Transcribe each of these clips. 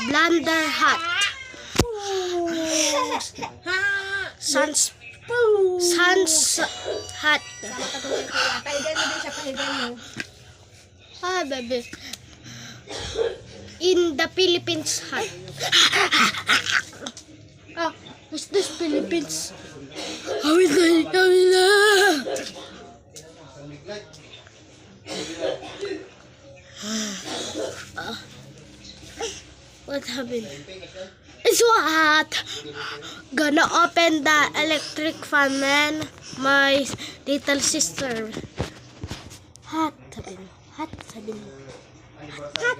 Blender hot. Sans hot. Pahigan mo din siya, pahigan mo. Ah, baby. In the Philippines hot. Ah, what's this Philippines? Hawila. What happened? It's hot. Gonna open the electric fan, man. My little sister. Hot, sabi mo. Hot, sabi mo. Hot.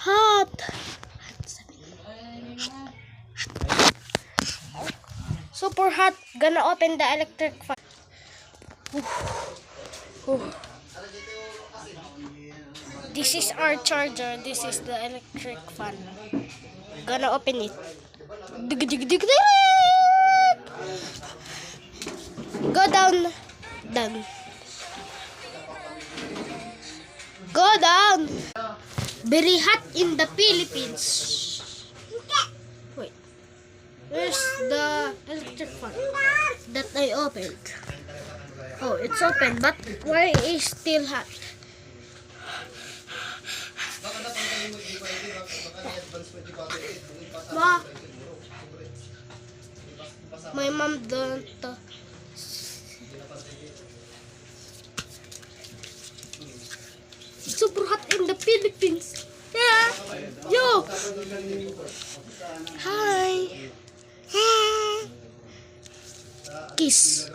Hot. Hot, sabi mo. Super hot. Gonna open the electric fan. This is our charger. This is the electric fan. Gonna open it. Go down. Down. Go down. Very hot in the Philippines. Wait. Where's the electric fan that I opened? Oh, it's open, but why is still hot? Ma, my mom don't. Super hot in the Philippines. Yeah. Yo. Hi. Kiss.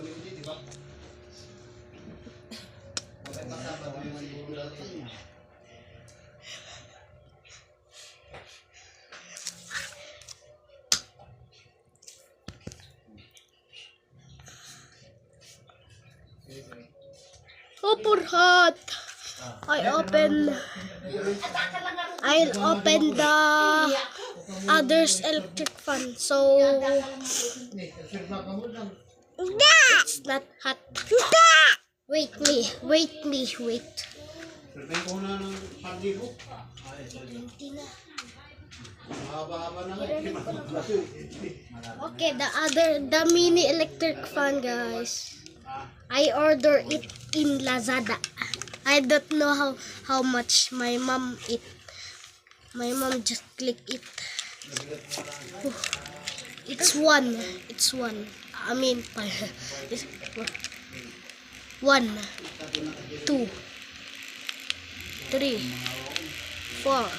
Super hot. I'll open the other's electric fan. So it's not hot. Wait. Okay, the mini electric fan, guys. I order it in Lazada. I don't know how much my mom it. My mom just click it. It's one. I mean, it's 1, 2, 3, 4.